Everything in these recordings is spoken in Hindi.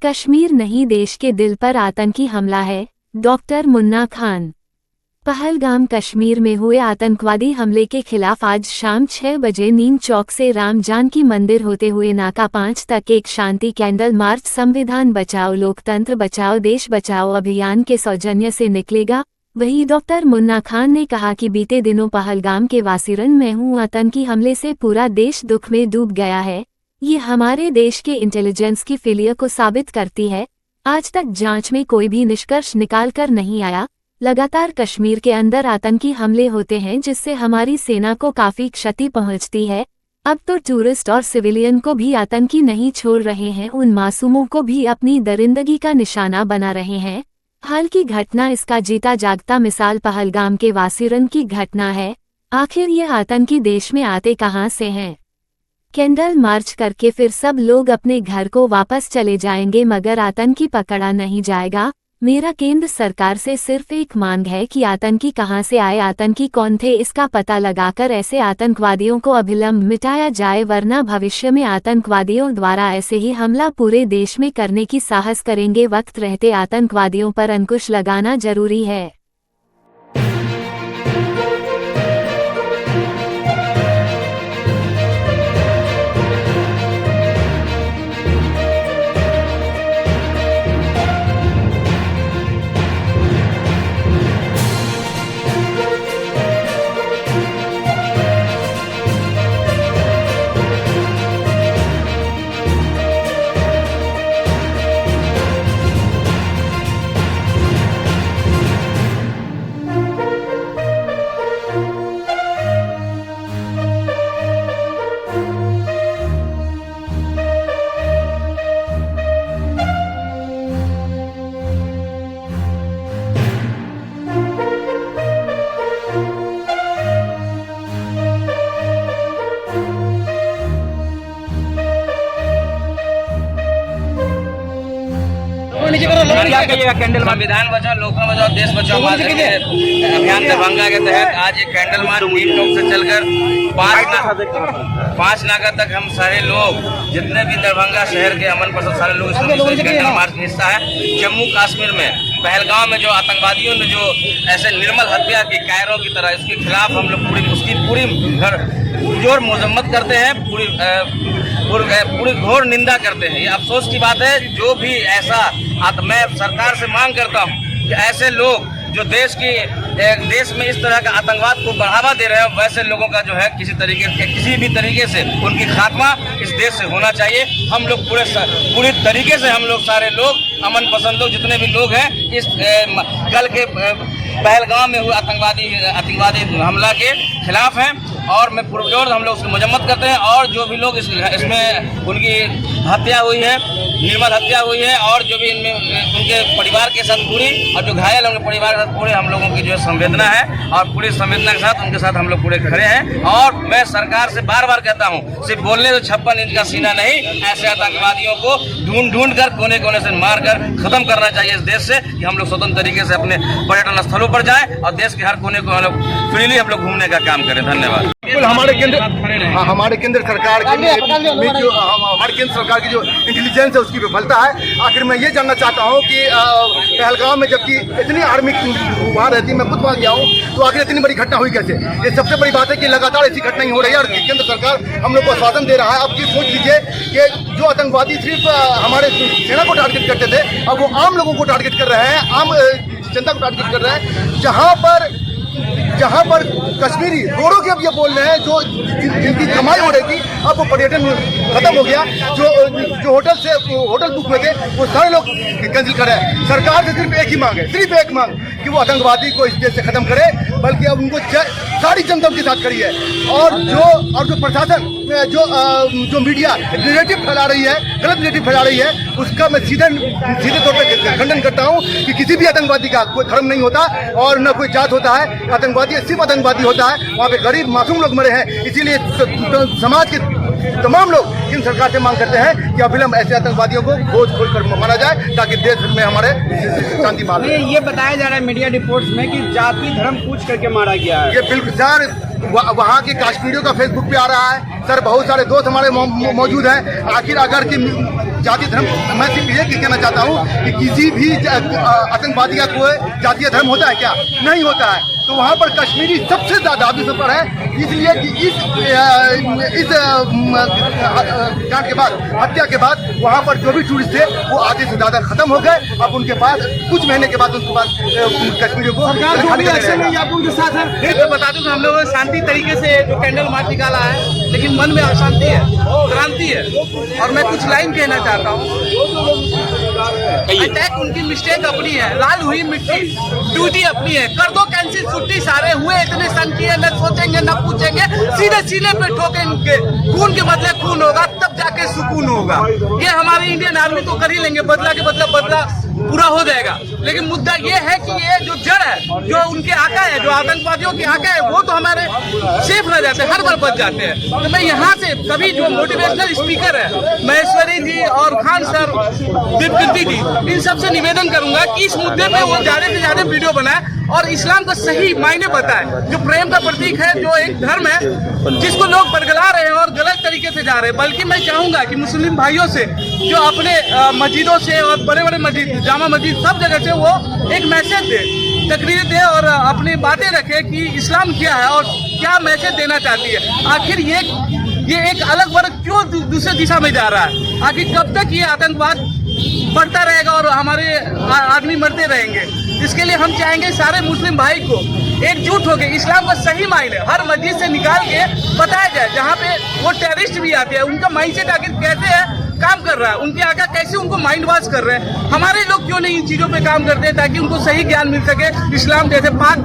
कश्मीर नहीं देश के दिल पर आतंकी हमला है, डॉक्टर मुन्ना खान। पहलगाम कश्मीर में हुए आतंकवादी हमले के खिलाफ आज शाम 6 बजे नीम चौक से राम जानकी मंदिर होते हुए नाका 5 तक एक शांति कैंडल मार्च संविधान बचाओ लोकतंत्र बचाओ देश बचाओ अभियान के सौजन्य से निकलेगा। वहीं डॉक्टर मुन्ना खान ने कहा कि बीते दिनों पहलगाम के वासिरन में हुए आतंकी हमले से पूरा देश दुख में डूब गया है। ये हमारे देश के इंटेलिजेंस की फेलियर को साबित करती है। आज तक जांच में कोई भी निष्कर्ष निकाल कर नहीं आया। लगातार कश्मीर के अंदर आतंकी हमले होते हैं जिससे हमारी सेना को काफी क्षति पहुंचती है। अब तो टूरिस्ट और सिविलियन को भी आतंकी नहीं छोड़ रहे हैं, उन मासूमों को भी अपनी दरिंदगी का निशाना बना रहे हैं। हाल की घटना इसका जीता जागता मिसाल पहलगाम के वासिरन की घटना है। आखिर ये आतंकी देश में आते कहां से हैं? कैंडल मार्च करके फिर सब लोग अपने घर को वापस चले जाएंगे मगर आतंकी पकड़ा नहीं जाएगा। मेरा केंद्र सरकार से सिर्फ एक मांग है कि आतंकी कहां से आए, आतंकी कौन थे, इसका पता लगाकर ऐसे आतंकवादियों को अभिलंब मिटाया जाए, वरना भविष्य में आतंकवादियों द्वारा ऐसे ही हमला पूरे देश में करने की साहस करेंगे। वक्त रहते आतंकवादियों पर अंकुश लगाना जरूरी है। क्या कहिएगा कैंडल संविधान बचाओ लोकतंत्र बचाओ देश बचाओ अभियान दरभंगा के तहत आज एक कैंडल मार्च नीम चौक से चलकर 5 नाका तक हम सारे लोग जितने भी दरभंगा शहर के अमन पसंद सारे लोग इस कैंडल मार्च का हिस्सा है। जम्मू कश्मीर में पहलगाम में जो आतंकवादियों ने जो ऐसे निर्मल हत्या की कायरों की तरह, इसके खिलाफ हम लोग पूरी जोर मजम्मत करते हैं, पूरी घोर निंदा करते हैं। ये अफसोस की बात है जो भी ऐसा मैं सरकार से मांग करता हूँ कि ऐसे लोग जो देश में इस तरह का आतंकवाद को बढ़ावा दे रहे हैं, वैसे लोगों का जो है किसी भी तरीके से उनकी खात्मा इस देश से होना चाहिए। हम लोग पूरे तरीके से हम लोग सारे लोग अमन पसंद लोग जितने भी लोग हैं इस कल के पहलगाम में हुए आतंकवादी हमला के खिलाफ हैं और मैं पुरजोर हम लोग उसकी मजम्मत करते हैं। और जो भी लोग इसमें उनकी हत्या हुई है, निर्मल हत्या हुई है, और जो भी इनमें उनके परिवार के साथ पूरी और जो घायल उनके परिवार के साथ पूरे हम लोगों की जो संवेदना है और पूरी संवेदना के साथ उनके साथ हम लोग पूरे खड़े हैं। और मैं सरकार से बार बार कहता हूँ, सिर्फ बोलने से 56 इंच का सीना नहीं, ऐसे आतंकवादियों को ढूंढ कर कोने कोने से मार कर खत्म करना चाहिए इस देश से, कि हम लोग स्वतंत्र तरीके से अपने पर्यटन स्थलों पर जाएं और देश के हर कोने को हम लोग फ्रीली हम लोग घूमने का काम करें। धन्यवाद। हमारे केंद्र सरकार की जो इंटेलिजेंस है उसकी विफलता है। आखिर मैं ये जानना चाहता हूँ कि पहलगाम में जबकि इतनी आर्मी वहाँ रहती है, मैं खुद वहाँ गया हूँ, तो आखिर इतनी बड़ी घटना हुई कैसे? ये सबसे बड़ी बात है कि लगातार ऐसी घटना ही हो रही है और केंद्र सरकार हम लोग को आश्वासन दे रहा है। अब ये सोच लीजिए कि जो आतंकवादी सिर्फ हमारे सेना को टारगेट करते थे, अब वो आम लोगों को टारगेट कर रहे हैं, आम जनता को टारगेट कर रहे हैं। जहाँ पर कश्मीरी रोडों के अब ये बोल रहे हैं जो जिनकी कमाई हो रही थी, अब वो पर्यटन खत्म हो गया। जो होटल बुक में थे वो सारे लोग कैंसिल कर रहे हैं। सरकार से सिर्फ एक ही मांग है, सिर्फ एक मांग कि वो आतंकवादी को इस देश से खत्म करे, बल्कि अब उनको सारी जनता उनके साथ खड़ी है। और जो प्रशासन जो मीडिया नैरेटिव फैला रही है, गलत नैरेटिव फैला रही है, उसका मैं सीधे तौर पर खंडन करता हूँ कि किसी भी आतंकवादी का कोई धर्म नहीं होता और न कोई जात होता है। आतंकवादी सिर्फ आतंकवादी होता है, वहाँ पे गरीब मासूम लोग मरे हैं। इसीलिए समाज के तमाम लोग केंद्र सरकार से मांग करते हैं कि अविलंब ऐसे आतंकवादियों को खोज कर मारा जाए ताकि देश में हमारे शांति बहाल हो। ये बताया जा रहा है मीडिया रिपोर्ट्स में कि जाति धर्म पूछ करके मारा गया है। ये बिल्कुल सर, वहाँ के कश्मीरियों का फेसबुक पे आ रहा है सर। बहुत सारे दोस्त हमारे मौजूद हैं। आखिर अगर कि जाति धर्म, मैं सिर्फ ये कहना चाहता हूँ कि किसी भी आतंकवादी का कोई जातीय धर्म होता है क्या? नहीं होता है। तो वहाँ पर कश्मीरी सबसे ज़्यादा अभी पर है, इसलिए कि इस कांड के बाद, हत्या के बाद वहाँ पर जो भी टूरिस्ट थे वो आधे से ज़्यादा खत्म हो गए। अब उनके पास कुछ महीने के बाद उनके पास कश्मीरियों को आप उनके साथ हैं। मैं बता दूं कि हम लोगों ने शांति तरीके से जो कैंडल मार्च निकाला है, लेकिन मन में अशांति है, क्रांति है। और मैं कुछ लाइन कहना चाहता हूँ। अटैक उनकी मिस्टेक अपनी है, लाल हुई मिट्टी ड्यूटी अपनी है, कर दो कैंसिल छुट्टी। सारे हुए इतने सन किए, न सोचेंगे न पूछेंगे, सीधे सीने पे ठोकेंगे। खून के बदले खून होगा, तब जाके सुकून होगा। ये हमारी इंडियन आर्मी तो कर ही लेंगे, बदला के बदला बदला पूरा हो जाएगा। लेकिन मुद्दा ये है कि ये जो जड़ है, जो उनके आका है, जो आतंकवादियों के आका है, वो तो हमारे सेफ रह जाते हैं, हर बार बच जाते हैं। तो मैं यहाँ से सभी जो मोटिवेशनल स्पीकर है, महेश्वरी जी और खान सर, दीपकृति जी, इन सबसे निवेदन करूंगा कि इस मुद्दे पे वो ज्यादा से ज्यादा वीडियो बनाए और इस्लाम का सही मायने बताए। जो प्रेम का प्रतीक है, जो एक धर्म है जिसको लोग बरगला रहे हैं और गलत तरीके से जा रहे हैं। बल्कि मैं चाहूंगा कि मुस्लिम भाइयों से, जो अपने मस्जिदों से और बड़े बड़े मस्जिद, जामा मस्जिद, सब जगह से वो एक मैसेज दे, तकरीर दे और अपनी बातें रखे कि इस्लाम क्या है और क्या मैसेज देना चाहती है। आखिर ये एक अलग वर्ग क्यों दूसरे दिशा में जा रहा है? आखिर कब तक ये आतंकवाद बढ़ता रहेगा और हमारे आदमी मरते रहेंगे? इसके लिए हम चाहेंगे सारे मुस्लिम भाई को एकजुट होकर इस्लाम का सही मायने हर मस्जिद से निकाल के बताया जाए। जहाँ पे वो टेररिस्ट भी आते हैं, उनका माइंडसेट आखिर कैसे है, काम कर रहा है, उनके आका कैसे उनको माइंड वॉश कर रहे हैं। हमारे लोग क्यों नहीं इन चीजों पे काम करते हैं ताकि उनको सही ज्ञान मिल सके। इस्लाम जैसे पाक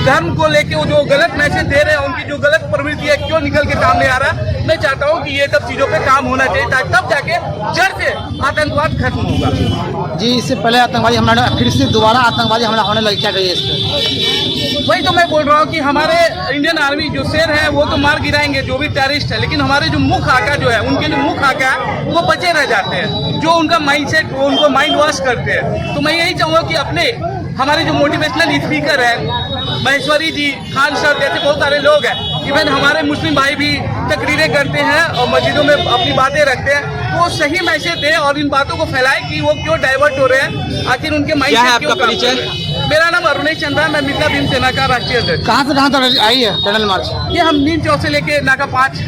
धर्म को लेके वो जो गलत मैसेज दे रहे हैं, उनकी जो गलत प्रवृत्ति है, क्यों निकल के सामने आ रहा है। मैं चाहता हूँ कि ये सब चीजों पे काम होना चाहिए, ताकि तब जाके जड़ से आतंकवाद खत्म होगा। जी, इससे पहले आतंकवादी हमला, फिर से दोबारा आतंकवादी हमला होने लग, क्या कहिए इस पर? वही तो मैं बोल रहा हूँ कि हमारे इंडियन आर्मी जो शेर है वो तो मार गिराएंगे जो भी टेररिस्ट है, लेकिन हमारे जो मुख्य आका जो है, उनके जो मुख्य आका है वो बचे रह जाते हैं, जो उनका माइंडसेट, वो उनको माइंड वॉश करते हैं। तो मैं यही चाहूँगा कि अपने हमारे जो मोटिवेशनल स्पीकर है, महेश्वरी जी, खान सर जैसे बहुत सारे लोग हैं, इवन हमारे मुस्लिम भाई भी तकरीरें करते हैं और मस्जिदों में अपनी बातें रखते हैं, तो वो सही मैसेज दे और इन बातों को फैलाए कि वो क्यों डाइवर्ट हो रहे हैं, आखिर उनके माइंडसेट क्यों काम कर रहे हैं। मेरा नाम अरुणेश चंद्रा, मैं मिथिला भीम सेना का राष्ट्रीय अध्यक्ष। कहाँ से कहाँ तक आई है कैंडल मार्च? ये हम नीम चौक से लेके नाका 5।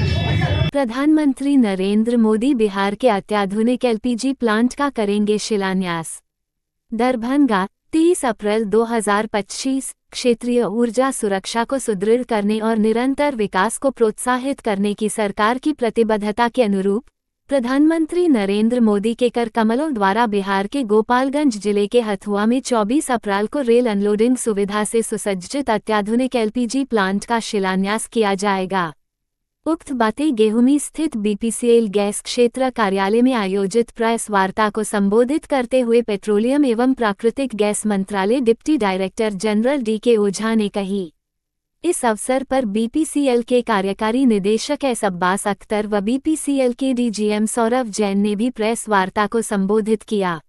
प्रधानमंत्री नरेंद्र मोदी बिहार के अत्याधुनिक एलपीजी प्लांट का करेंगे शिलान्यास। दरभंगा 30 अप्रैल 2025। क्षेत्रीय ऊर्जा सुरक्षा को सुदृढ़ करने और निरंतर विकास को प्रोत्साहित करने की सरकार की प्रतिबद्धता के अनुरूप प्रधानमंत्री नरेंद्र मोदी के कर कमलों द्वारा बिहार के गोपालगंज जिले के हथुआ में 24 अप्रैल को रेल अनलोडिंग सुविधा से सुसज्जित अत्याधुनिक एलपीजी प्लांट का शिलान्यास किया जाएगा। उक्त बातें गेहूमी स्थित बीपीसीएल गैस क्षेत्र कार्यालय में आयोजित प्रेस वार्ता को संबोधित करते हुए पेट्रोलियम एवं प्राकृतिक गैस मंत्रालय डिप्टी डायरेक्टर जनरल डीके ओझा ने कही। इस अवसर पर बीपीसीएल के कार्यकारी निदेशक एस अब्बास अख्तर व बीपीसीएल के डीजीएम सौरभ जैन ने भी प्रेस वार्ता को संबोधित किया।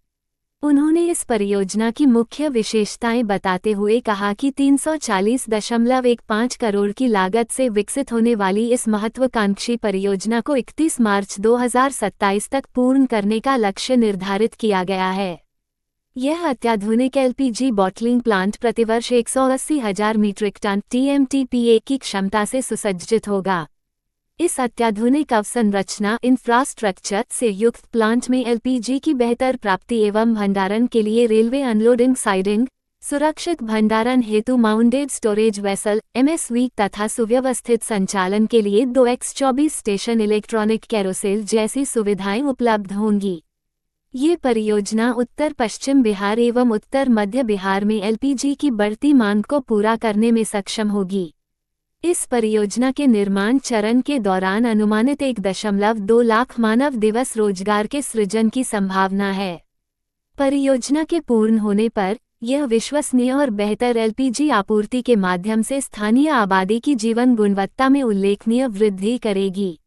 उन्होंने इस परियोजना की मुख्य विशेषताएं बताते हुए कहा कि 340.15 करोड़ की लागत से विकसित होने वाली इस महत्वाकांक्षी परियोजना को 31 मार्च 2027 तक पूर्ण करने का लक्ष्य निर्धारित किया गया है। यह अत्याधुनिक एलपीजी बॉटलिंग प्लांट प्रतिवर्ष 180,000 मीट्रिक टन TMTPA की क्षमता से सुसज्जित होगा। इस अत्याधुनिक अवसंरचना इंफ्रास्ट्रक्चर से युक्त प्लांट में एलपीजी की बेहतर प्राप्ति एवं भंडारण के लिए रेलवे अनलोडिंग साइडिंग, सुरक्षित भंडारण हेतु माउंटेड स्टोरेज वेसल MSV तथा सुव्यवस्थित संचालन के लिए 2x24 स्टेशन इलेक्ट्रॉनिक कैरोसेल जैसी सुविधाएं उपलब्ध होंगी। ये परियोजना उत्तर पश्चिम बिहार एवं उत्तर मध्य बिहार में एलपीजी की बढ़ती मांग को पूरा करने में सक्षम होगी। इस परियोजना के निर्माण चरण के दौरान अनुमानित 1.2 लाख मानव दिवस रोजगार के सृजन की संभावना है। परियोजना के पूर्ण होने पर यह विश्वसनीय और बेहतर एलपीजी आपूर्ति के माध्यम से स्थानीय आबादी की जीवन गुणवत्ता में उल्लेखनीय वृद्धि करेगी।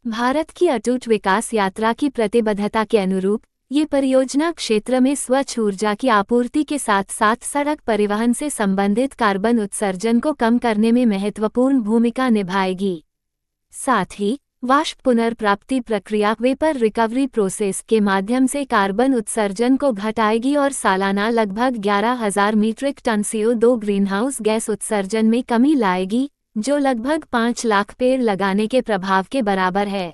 भारत की अटूट विकास यात्रा की प्रतिबद्धता के अनुरूप ये परियोजना क्षेत्र में स्वच्छ ऊर्जा की आपूर्ति के साथ साथ सड़क परिवहन से संबंधित कार्बन उत्सर्जन को कम करने में महत्वपूर्ण भूमिका निभाएगी। साथ ही वाष्प पुनर्प्राप्ति प्रक्रिया वेपर रिकवरी प्रोसेस के माध्यम से कार्बन उत्सर्जन को घटाएगी और सालाना लगभग 11,000 metric ton CO2 greenhouse gas उत्सर्जन में कमी लाएगी, जो लगभग 5 लाख पेड़ लगाने के प्रभाव के बराबर है।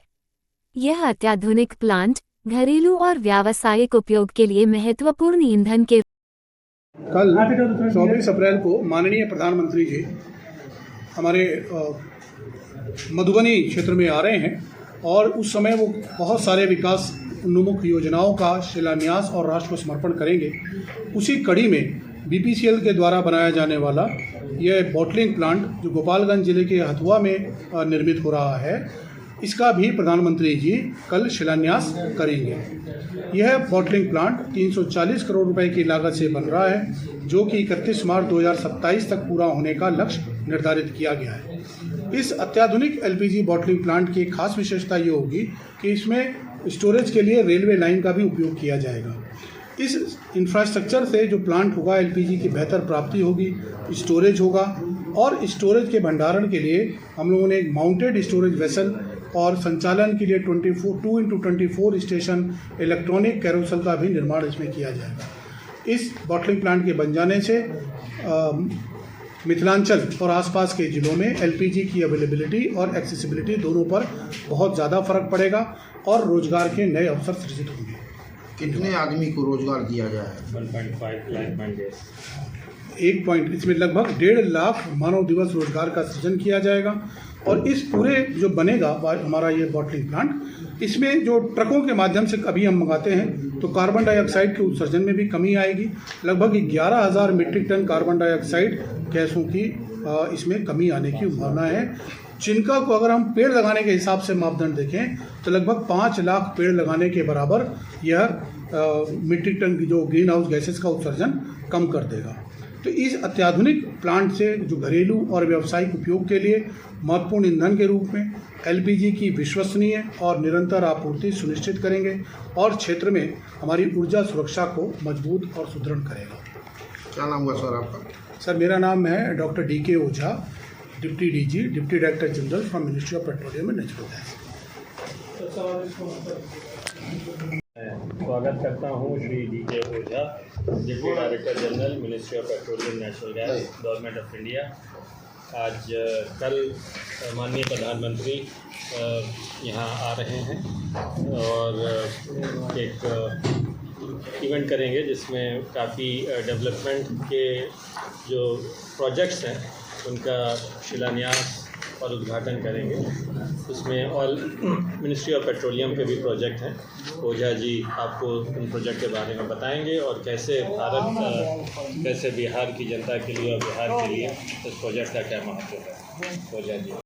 यह अत्याधुनिक प्लांट घरेलू और व्यावसायिक उपयोग के लिए महत्वपूर्ण ईंधन के कल 24 अप्रैल को माननीय प्रधानमंत्री जी हमारे मधुबनी क्षेत्र में आ रहे हैं और उस समय वो बहुत सारे विकास उन्मुख योजनाओं का शिलान्यास और राष्ट्र को समर्पण करेंगे। उसी कड़ी में BPCL के द्वारा बनाया जाने वाला यह बॉटलिंग प्लांट जो गोपालगंज जिले के हथुआ में निर्मित हो रहा है, इसका भी प्रधानमंत्री जी कल शिलान्यास करेंगे। यह बॉटलिंग प्लांट 340 करोड़ रुपए की लागत से बन रहा है, जो कि 31 मार्च 2027 तक पूरा होने का लक्ष्य निर्धारित किया गया है। इस अत्याधुनिक LPG बॉटलिंग प्लांट की खास विशेषता ये होगी कि इसमें स्टोरेज के लिए रेलवे लाइन का भी उपयोग किया जाएगा। इस इंफ्रास्ट्रक्चर से जो प्लांट होगा LPG की बेहतर प्राप्ति होगी, स्टोरेज होगा और स्टोरेज के भंडारण के लिए हम लोगों ने एक माउंटेड स्टोरेज वेसल और संचालन के लिए 2x24 स्टेशन इलेक्ट्रॉनिक कैरोसल का भी निर्माण इसमें किया जाएगा। इस बॉटलिंग प्लांट के बन जाने से मिथिलांचल और आसपास के ज़िलों में LPG की अवेलेबिलिटी और एक्सेसिबिलिटी दोनों पर बहुत ज़्यादा फर्क पड़ेगा और रोजगार के नए अवसर सृजित होंगे। कितने आदमी को रोजगार दिया गया है? 1.5 लाख इसमें लगभग 1.5 लाख मानव दिवस रोजगार का सृजन किया जाएगा। और इस पूरे जो बनेगा हमारा ये बॉटलिंग प्लांट, इसमें जो ट्रकों के माध्यम से अभी हम मंगाते हैं तो कार्बन डाइऑक्साइड के उत्सर्जन में भी कमी आएगी। लगभग 11,000 मीट्रिक टन कार्बन डाइऑक्साइड गैसों की इसमें कमी आने की संभावना है, जिनका को अगर हम पेड़ लगाने के हिसाब से मापदंड देखें तो लगभग 5 लाख पेड़ लगाने के बराबर यह मीट्रिक टन की जो ग्रीन हाउस गैसेस का उत्सर्जन कम कर देगा। तो इस अत्याधुनिक प्लांट से जो घरेलू और व्यावसायिक उपयोग के लिए महत्वपूर्ण ईंधन के रूप में LPG की विश्वसनीय और निरंतर आपूर्ति सुनिश्चित करेंगे और क्षेत्र में हमारी ऊर्जा सुरक्षा को मजबूत और सुदृढ़ करेगा। क्या नाम हुआ सर आपका? सर, मेरा नाम है doctor DK Ojha, deputy DG, deputy director general from ministry of petroleum and natural gas. स्वागत करता हूँ Shri DK Ojha, deputy director general ministry of petroleum natural gas, government of India. आज कल माननीय प्रधानमंत्री यहाँ आ रहे हैं और एक इवेंट करेंगे जिसमें काफ़ी डेवलपमेंट के जो प्रोजेक्ट्स हैं उनका शिलान्यास और उद्घाटन करेंगे। उसमें ऑल मिनिस्ट्री ऑफ पेट्रोलियम के भी प्रोजेक्ट हैं। ओझा जी आपको उन प्रोजेक्ट के बारे में बताएंगे और कैसे कैसे बिहार की जनता के लिए और बिहार के लिए इस प्रोजेक्ट का क्या महत्व है। ओझा जी।